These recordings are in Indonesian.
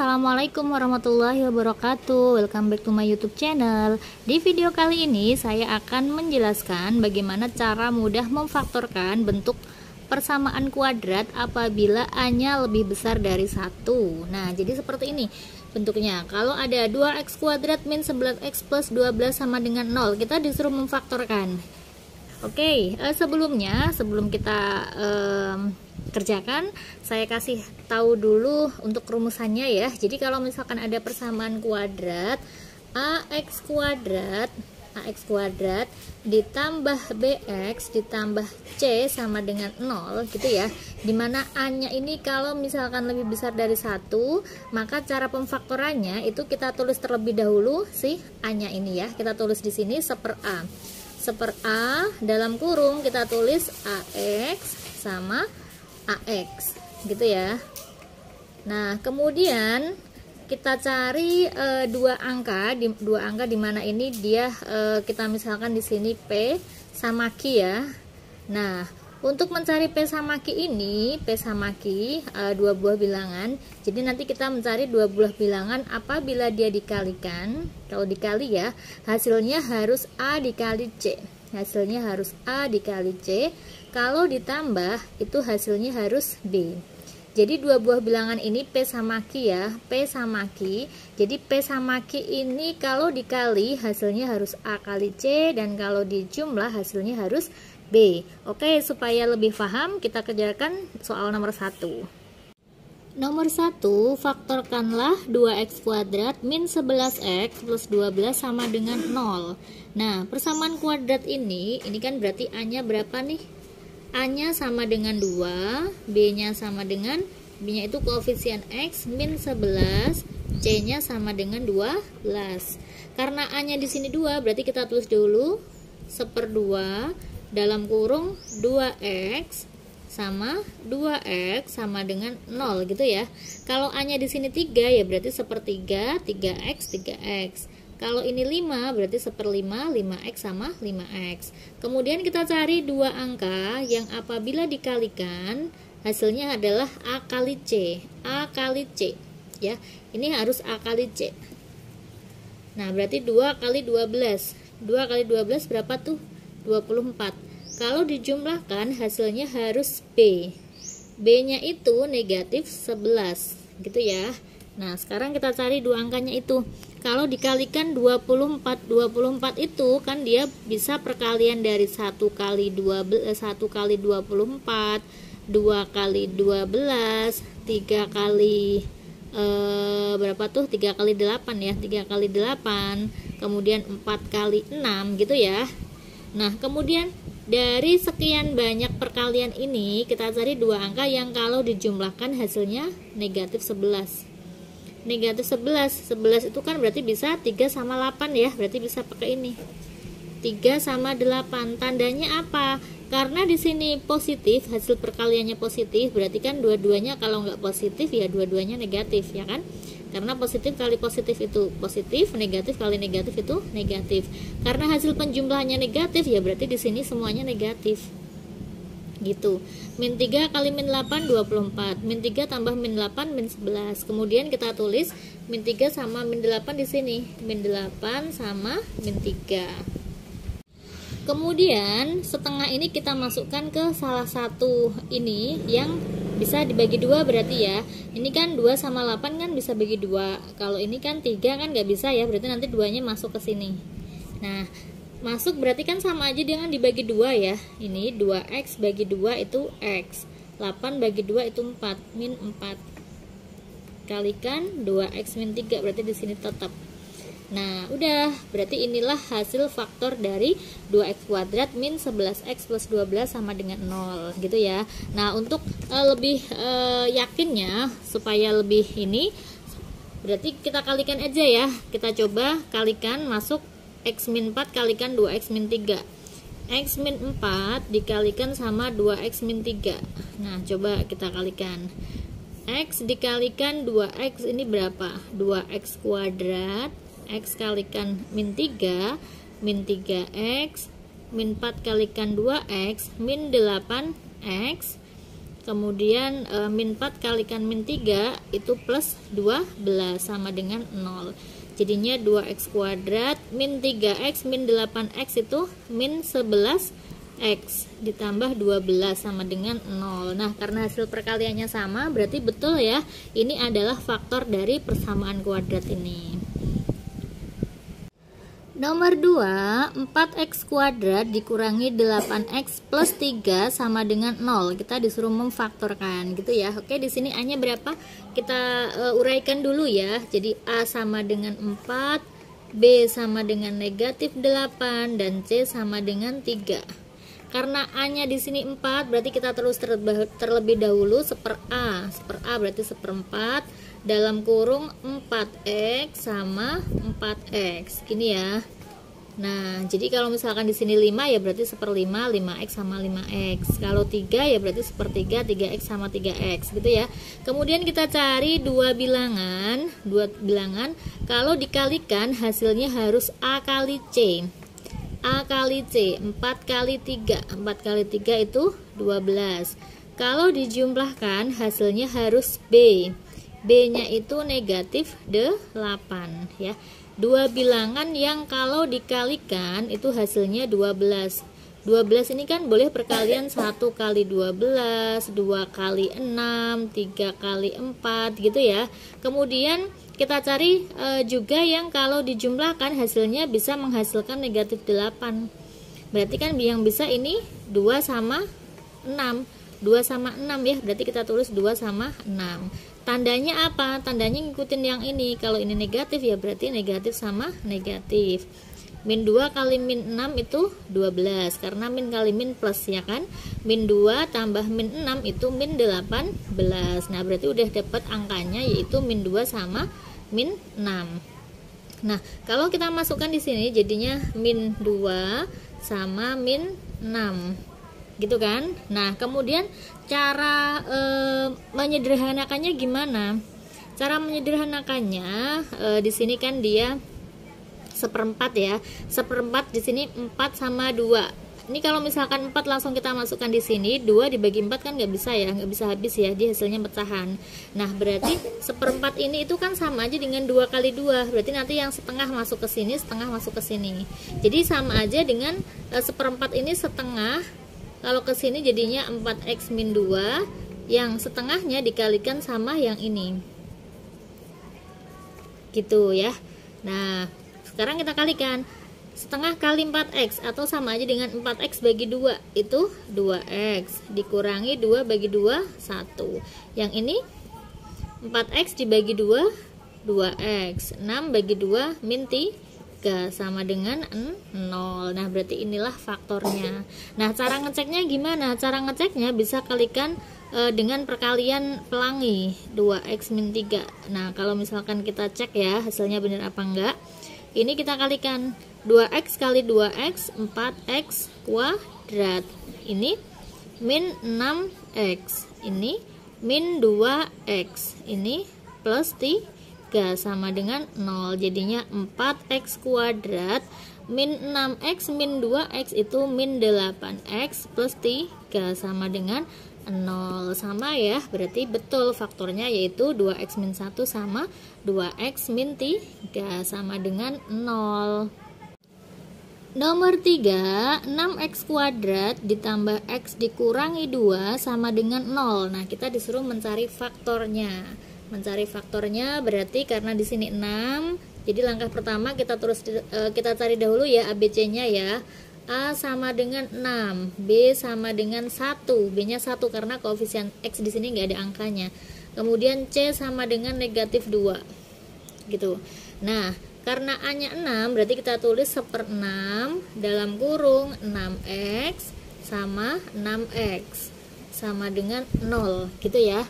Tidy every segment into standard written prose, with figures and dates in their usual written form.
Assalamualaikum warahmatullahi wabarakatuh. Welcome back to my YouTube channel. Di video kali ini saya akan menjelaskan bagaimana cara mudah memfaktorkan bentuk persamaan kuadrat apabila A-nya lebih besar dari 1. Nah, jadi seperti ini bentuknya. Kalau ada 2x kuadrat min 11x plus 12 sama dengan 0, kita disuruh memfaktorkan. Oke, sebelum kita kerjakan, saya kasih tahu dulu untuk rumusannya ya. Jadi kalau misalkan ada persamaan kuadrat, ax kuadrat ditambah bx ditambah c sama dengan 0 gitu ya. Dimana a-nya ini kalau misalkan lebih besar dari 1, maka cara pemfaktorannya itu kita tulis terlebih dahulu si a-nya ini ya. Kita tulis di sini seper a dalam kurung kita tulis ax sama ax gitu ya. Nah, kemudian kita cari dua angka di mana ini dia kita misalkan di sini p sama q ya. Nah, untuk mencari p sama q ini, p sama q dua buah bilangan. Jadi nanti kita mencari dua buah bilangan apabila dia dikalikan. Kalau dikali ya, hasilnya harus a dikali c. Hasilnya harus a dikali c. Kalau ditambah itu hasilnya harus b. Jadi dua buah bilangan ini p sama q ya, p sama q. Jadi p sama q ini kalau dikali hasilnya harus a kali c, dan kalau dijumlah hasilnya harus b. Oke, supaya lebih paham kita kerjakan soal nomor 1. Nomor 1, faktorkanlah 2x kuadrat min 11x plus 12 sama dengan 0. Nah, persamaan kuadrat ini kan berarti a-nya berapa nih? A-nya sama dengan 2, B-nya sama dengan, B-nya itu koefisien X min 11, C-nya sama dengan 12. Karena A-nya di sini 2, berarti kita tulis dulu seper 2 dalam kurung 2X sama 2X sama dengan 0 gitu ya. Kalau A-nya di sini 3 ya berarti seper 3, 3X, 3X. Kalau ini 5 berarti seperlima, 5x sama 5x. Kemudian kita cari dua angka yang apabila dikalikan hasilnya adalah a kali c. A kali c ya. Ini harus a kali c. Nah, berarti 2 kali 12. 2 kali 12 berapa tuh? 24. Kalau dijumlahkan hasilnya harus b. B-nya itu negatif 11 gitu ya. Nah, sekarang kita cari dua angkanya itu. Kalau dikalikan 24 itu kan dia bisa perkalian dari 1 kali 1 kali 24, 2 kali 12, 3 kali berapa tuh? 3 kali 8 ya, 3 kali 8, kemudian 4 kali 6 gitu ya. Nah, kemudian dari sekian banyak perkalian ini kita cari dua angka yang kalau dijumlahkan hasilnya negatif 11. Negatif 11 itu kan berarti bisa 3 sama 8 ya, berarti bisa pakai ini 3 sama 8. Tandanya apa? Karena di sini positif, hasil perkaliannya positif, berarti kan dua-duanya kalau nggak positif ya dua-duanya negatif ya kan. Karena positif kali positif itu positif, negatif kali negatif itu negatif. Karena hasil penjumlahannya negatif ya berarti di sini semuanya negatif gitu. Min 3 kali min 8 24, min 3 tambah min 8 min 11. Kemudian kita tulis min 3 sama min 8 di sini, min 8 sama min 3. Kemudian setengah ini kita masukkan ke salah satu ini yang bisa dibagi 2 berarti ya. Ini kan 2 sama 8 kan bisa bagi 2. Kalau ini kan 3 kan nggak bisa ya, berarti nanti 2-nya masuk ke sini. Nah, masuk berarti kan sama aja dengan dibagi 2 ya. Ini 2x bagi 2 itu x. 8 bagi 2 itu 4, min 4. Kalikan 2x min 3 berarti di sini tetap. Nah, udah, berarti inilah hasil faktor dari 2x kuadrat min 11x plus 12 sama dengan 0 gitu ya. Nah, untuk lebih yakinnya supaya lebih ini berarti kita kalikan aja ya. Kita coba kalikan, masuk x min 4 kalikan 2x min 3. X min 4 dikalikan sama 2x min 3. Nah, coba kita kalikan. X dikalikan 2x ini berapa? 2x kuadrat. X kalikan min 3, min 3x, min 4 kalikan 2x, min 8x. kemudian min 4 kalikan min 3 itu plus 12 sama dengan 0. Jadinya 2x kuadrat min 3x min 8x itu min 11x ditambah 12 sama dengan 0. Nah, karena hasil perkaliannya sama, berarti betul ya, ini adalah faktor dari persamaan kuadrat ini. Nomor 2, 4x kuadrat dikurangi 8x plus 3 sama dengan 0. Kita disuruh memfaktorkan gitu ya. Oke, di sini A-nya berapa? Kita uraikan dulu ya. Jadi A sama dengan 4, B sama dengan negatif 8, dan C sama dengan 3. Karena A-nya di sini 4, berarti kita terus terlebih dahulu seper A. Seper A berarti seperempat dalam kurung 4x sama 4x. Gini ya. Nah, jadi kalau misalkan di sini 5 ya berarti seperlima, 5x sama 5x. Kalau 3 ya berarti sepertiga, 3x sama 3x gitu ya. Kemudian kita cari dua bilangan. Kalau dikalikan hasilnya harus A kali C. A kali C, 4 kali 3. 4 kali 3 itu 12. Kalau dijumlahkan hasilnya harus B. B-nya itu negatif 8 ya. Dua bilangan yang kalau dikalikan itu hasilnya 12. 12 ini kan boleh perkalian 1 kali 12, 2 kali 6, 3 kali 4 gitu ya. Kemudian kita cari juga yang kalau dijumlahkan hasilnya bisa menghasilkan negatif 8. Berarti kan yang bisa ini 2 sama 6. 2 sama 6 ya, berarti kita tulis 2 sama 6. Tandanya apa? Tandanya ngikutin yang ini. Kalau ini negatif ya berarti negatif sama negatif. Min 2 kali min 6 itu 12. Karena min kali min plus ya kan. Min 2 tambah min 6 itu min 18. Nah berarti udah dapat angkanya yaitu min 2 sama min 6. Nah kalau kita masukkan di sini jadinya min 2 sama min 6. Gitu kan. Nah kemudian cara menyederhanakannya gimana? Cara menyederhanakannya di sini kan dia seperempat ya. Seperempat di sini 4 sama 2. Ini kalau misalkan 4 langsung kita masukkan di sini, 2 dibagi 4 kan nggak bisa ya, nggak bisa habis ya, dia hasilnya pecahan. Nah berarti seperempat ini itu kan sama aja dengan 2 kali 2. Berarti nanti yang setengah masuk ke sini, setengah masuk ke sini. Jadi sama aja dengan seperempat ini setengah. Kalau ke sini jadinya 4x min 2, yang setengahnya dikalikan sama yang ini. Gitu ya. Nah, sekarang kita kalikan. Setengah kali 4x atau sama aja dengan 4x bagi 2 itu 2x. Dikurangi 2 bagi 2, 1. Yang ini 4x dibagi 2, 2x. 6 bagi 2 min 3 sama dengan 0. Nah berarti inilah faktornya. Nah cara ngeceknya gimana? Cara ngeceknya bisa kalikan dengan perkalian pelangi 2x min 3. Nah kalau misalkan kita cek ya hasilnya benar apa enggak, ini kita kalikan 2x kali 2x 4x kuadrat. Ini min 6x. Ini min 2x. Ini plus 3 sama dengan 0. Jadinya 4x kuadrat min 6x min 2x itu min 8x plus 3 sama dengan 0. Sama ya, berarti betul faktornya yaitu 2x min 1 sama 2x min 3 sama dengan 0. Nomor 3, 6x kuadrat ditambah x dikurangi 2 sama dengan 0. Nah kita disuruh mencari faktornya. Mencari faktornya berarti karena di sini 6, jadi langkah pertama kita cari dahulu ya ABC-nya ya. A sama dengan 6, B sama dengan 1, B-nya 1 karena koefisien X di sini nggak ada angkanya. Kemudian C sama dengan negatif 2. Gitu. Nah, karena A-nya 6, berarti kita tulis 1/6 dalam kurung 6X sama 6X sama dengan 0, gitu ya.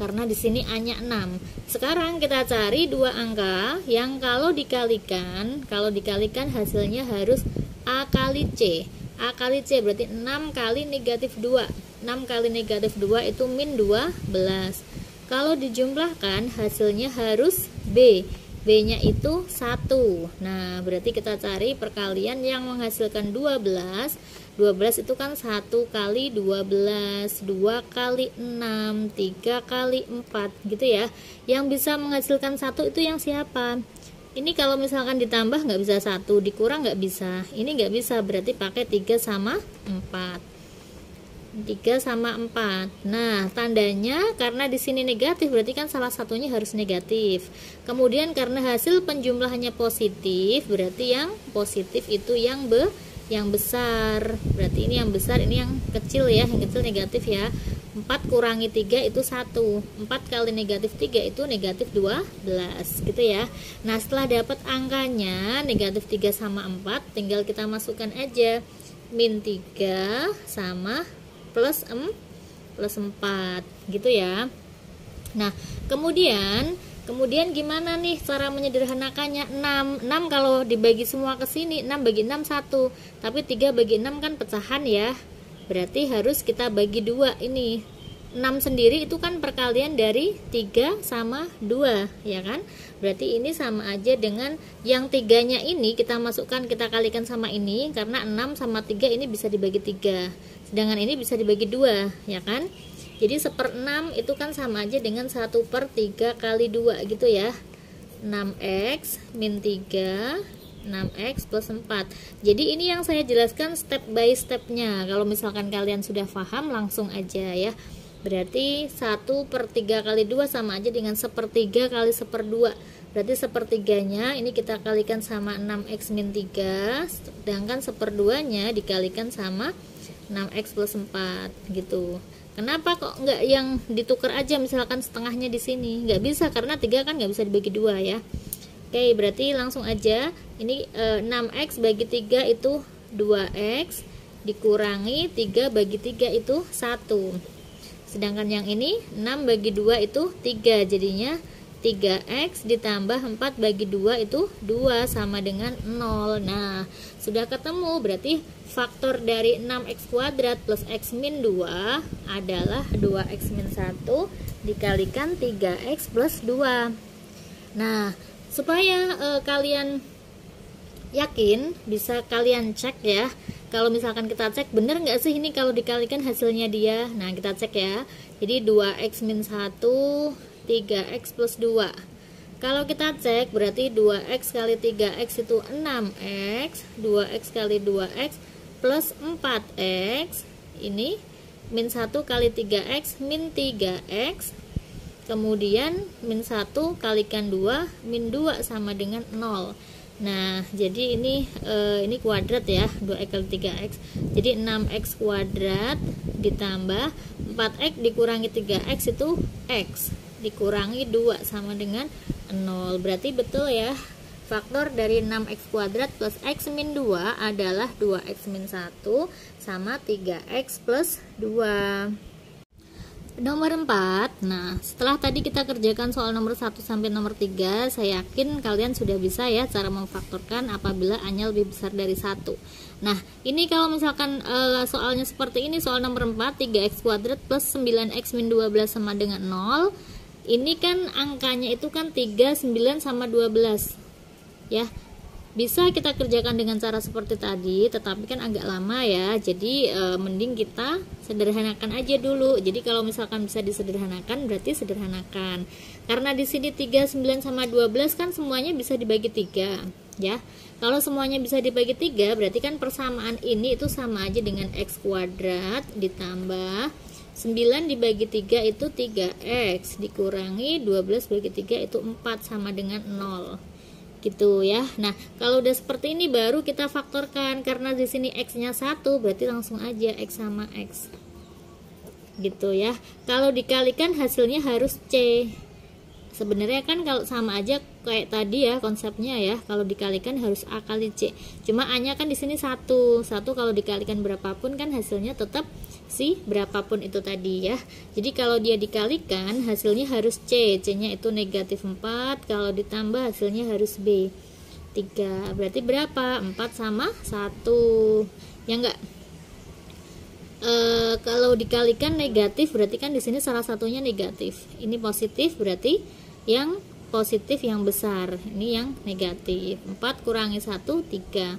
Karena di sini A-nya 6. Sekarang kita cari dua angka yang kalau dikalikan hasilnya harus A kali C. A kali C berarti 6 kali negatif 2. 6 kali negatif 2 itu min 12. Kalau dijumlahkan hasilnya harus B. B-nya itu 1. Nah, berarti kita cari perkalian yang menghasilkan 12. 12 itu kan 1 kali 12, 2 kali 6, 3 kali 4 gitu ya. Yang bisa menghasilkan 1 itu yang siapa? Ini kalau misalkan ditambah nggak bisa 1, dikurang nggak bisa. Ini nggak bisa, berarti pakai 3 sama 4. 3 sama 4. Nah, tandanya karena di sini negatif berarti kan salah satunya harus negatif. Kemudian karena hasil penjumlahannya positif, berarti yang positif itu yang besar. Berarti ini yang besar, ini yang kecil ya. Yang kecil negatif ya. 4 kurangi 3 itu 1. 4 kali negatif 3 itu negatif 12 gitu ya. Nah, setelah dapat angkanya negatif 3 sama 4, tinggal kita masukkan aja min 3 sama plus 4 gitu ya. Nah, kemudian gimana nih cara menyederhanakannya? 6 kalau dibagi semua ke sini, 6 bagi 6 1, tapi 3 bagi 6 kan pecahan ya, berarti harus kita bagi 2. Ini 6 sendiri itu kan perkalian dari 3 sama 2 ya kan, berarti ini sama aja dengan yang 3 nya ini kita masukkan, kita kalikan sama ini, karena 6 sama 3 ini bisa dibagi 3, sedangkan ini bisa dibagi 2 ya kan. Jadi 1/6 itu kan sama aja dengan 1/3 kali 2 gitu ya. 6x min 3, 6x plus 4. Jadi ini yang saya jelaskan step by stepnya. Kalau misalkan kalian sudah paham langsung aja ya. Berarti 1/3 kali 2 sama aja dengan 1/3 kali 1/2. Berarti 1/3-nya ini kita kalikan sama 6x min 3, sedangkan 1/2 nya dikalikan sama 6x plus 4 gitu. Kenapa kok nggak yang ditukar aja misalkan setengahnya di sini? Nggak bisa, karena 3 kan nggak bisa dibagi 2 ya. Oke, berarti langsung aja ini 6x bagi 3 itu 2x, dikurangi 3 bagi 3 itu 1. Sedangkan yang ini 6 bagi 2 itu 3, jadinya 3x ditambah 4 bagi 2 itu 2 sama dengan 0. Nah, sudah ketemu, berarti faktor dari 6x kuadrat plus x min 2 adalah 2x min 1 dikalikan 3x plus 2. Nah, supaya kalian yakin, bisa kalian cek ya. Kalau misalkan kita cek bener nggak sih ini kalau dikalikan hasilnya dia. Nah, kita cek ya. Jadi 2x min 1, 3x plus 2. Kalau kita cek berarti 2x kali 3x itu 6x, 2x kali 2x plus 4x. Ini min 1 kali 3x min 3x. Kemudian min 1 kalikan 2 min 2 sama dengan 0. Nah, jadi ini kuadrat ya, 2x kali 3x. Jadi 6x kuadrat ditambah 4x dikurangi 3x itu x, dikurangi 2 sama dengan 0. Berarti betul ya, faktor dari 6x kuadrat plus x min 2 adalah 2x min 1 sama 3x plus 2. Nomor 4. Nah, setelah tadi kita kerjakan soal nomor 1 sampai nomor 3, saya yakin kalian sudah bisa ya cara memfaktorkan apabila A-nya lebih besar dari 1. Nah, ini kalau misalkan soalnya seperti ini, soal nomor 4, 3x kuadrat plus 9x min 12 sama dengan 0. Ini kan angkanya itu kan 3, 9 sama 12. Ya. Bisa kita kerjakan dengan cara seperti tadi, tetapi kan agak lama ya. Jadi mending kita sederhanakan aja dulu. Jadi kalau misalkan bisa disederhanakan, berarti sederhanakan. Karena di sini 3, 9 sama 12 kan semuanya bisa dibagi 3, ya. Kalau semuanya bisa dibagi 3, berarti kan persamaan ini itu sama aja dengan x kuadrat ditambah 9 dibagi 3 itu 3x, dikurangi 12 bagi 3 itu 4 sama dengan 0. Gitu ya. Nah, kalau udah seperti ini baru kita faktorkan, karena di sini x-nya 1, berarti langsung aja x sama x. Gitu ya. Kalau dikalikan hasilnya harus c. Sebenarnya kan kalau sama aja kayak tadi ya konsepnya ya. Kalau dikalikan harus a kali c. Cuma a-nya kan di sini 1. 1 kalau dikalikan berapapun kan hasilnya tetap si berapapun itu tadi ya. Jadi kalau dia dikalikan hasilnya harus C, C-nya itu negatif 4, kalau ditambah hasilnya harus B 3. Berarti berapa? 4 sama 1 ya enggak? Kalau dikalikan negatif berarti kan di sini salah satunya negatif, ini positif, berarti yang positif yang besar, ini yang negatif. 4 kurangi 1, 3.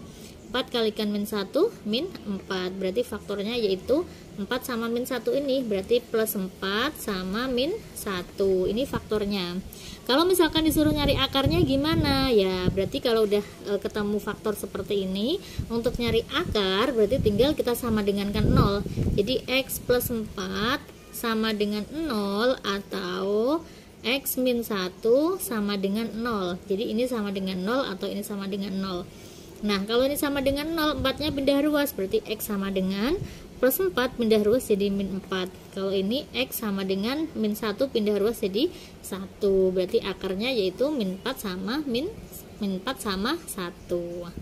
4 kalikan min 1, min 4. Berarti faktornya yaitu 4 sama min 1 ini, berarti plus 4 sama min 1. Ini faktornya. Kalau misalkan disuruh nyari akarnya gimana? Ya, berarti kalau udah ketemu faktor seperti ini, untuk nyari akar berarti tinggal kita sama dengankan 0. Jadi X plus 4 sama dengan 0 atau X min 1 sama dengan 0. Jadi ini sama dengan 0 atau ini sama dengan 0. Nah, kalau ini sama dengan 0, 4 nya pindah ruas, berarti X sama dengan plus 4 pindah ruas jadi min 4. Kalau ini X sama dengan min 1 pindah ruas jadi 1. Berarti akarnya yaitu min 4 sama min 4 sama 1.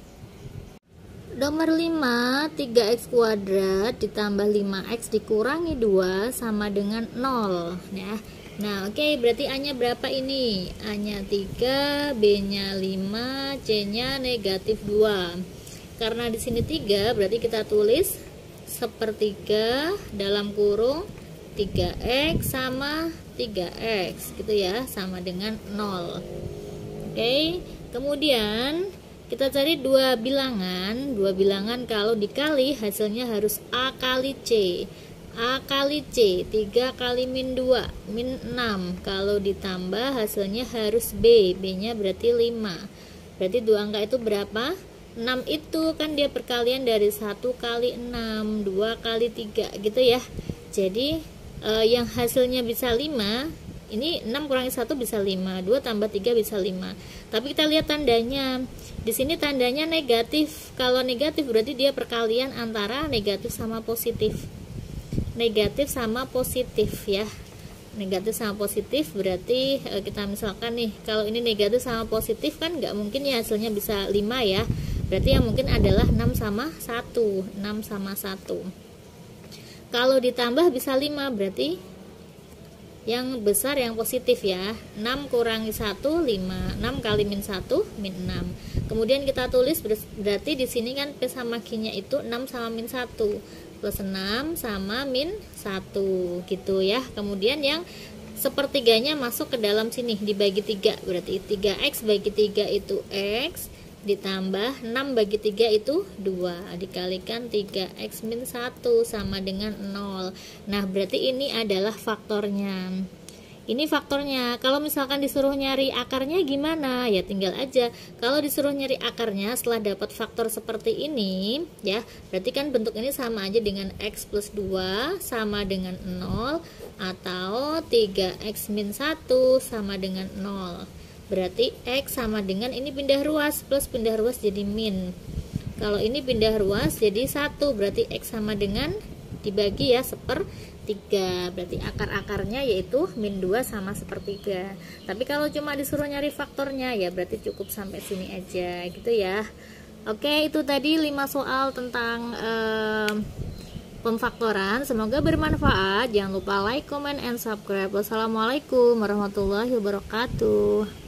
Nomor 5, 3x kuadrat ditambah 5x dikurangi 2 sama dengan 0 ya. Nah, oke, berarti A-nya berapa ini? A-nya 3, B-nya 5, C-nya negatif 2. Karena di sini 3, berarti kita tulis sepertiga dalam kurung 3x sama 3x gitu ya, sama dengan 0. Oke, kemudian kita cari dua bilangan. Dua bilangan kalau dikali hasilnya harus A kali C. A kali C, 3 kali min 2, min 6. Kalau ditambah hasilnya harus B, B-nya berarti 5. Berarti dua angka itu berapa? 6 itu kan dia perkalian dari 1 kali 6, 2 kali 3 gitu ya. Jadi yang hasilnya bisa 5, ini 6 kurangi 1 bisa 5, 2 tambah 3 bisa 5. Tapi kita lihat tandanya. Di sini tandanya negatif. Kalau negatif berarti dia perkalian antara negatif sama positif. Negatif sama positif ya. Negatif sama positif berarti kita misalkan nih, kalau ini negatif sama positif kan nggak mungkin ya hasilnya bisa 5 ya. Berarti yang mungkin adalah 6 sama 1. 6 sama 1. Kalau ditambah bisa 5, berarti yang besar yang positif ya. 6 kurangi 1, 5. 6 kali min 1, min 6. Kemudian kita tulis berarti di sini kan P sama Q-nya itu 6 sama min 1. Plus 6 sama min 1 gitu ya. Kemudian yang sepertiganya masuk ke dalam sini dibagi 3, berarti 3x bagi 3 itu x ditambah 6 bagi 3 itu 2 dikalikan 3x min 1 sama dengan 0. Nah, berarti ini adalah faktornya. Ini faktornya. Kalau misalkan disuruh nyari akarnya gimana? Ya tinggal aja. Kalau disuruh nyari akarnya setelah dapat faktor seperti ini, ya, berarti kan bentuk ini sama aja dengan x plus 2 sama dengan 0 atau 3x min 1 sama dengan 0. Berarti x sama dengan ini pindah ruas, plus pindah ruas jadi min. Kalau ini pindah ruas jadi 1, berarti x sama dengan dibagi ya 1/3. Berarti akar-akarnya yaitu min 2 sama 1/3. Tapi kalau cuma disuruh nyari faktornya ya berarti cukup sampai sini aja gitu ya. Oke, itu tadi 5 soal tentang pemfaktoran. Semoga bermanfaat. Jangan lupa like, comment, and subscribe. Wassalamualaikum warahmatullahi wabarakatuh.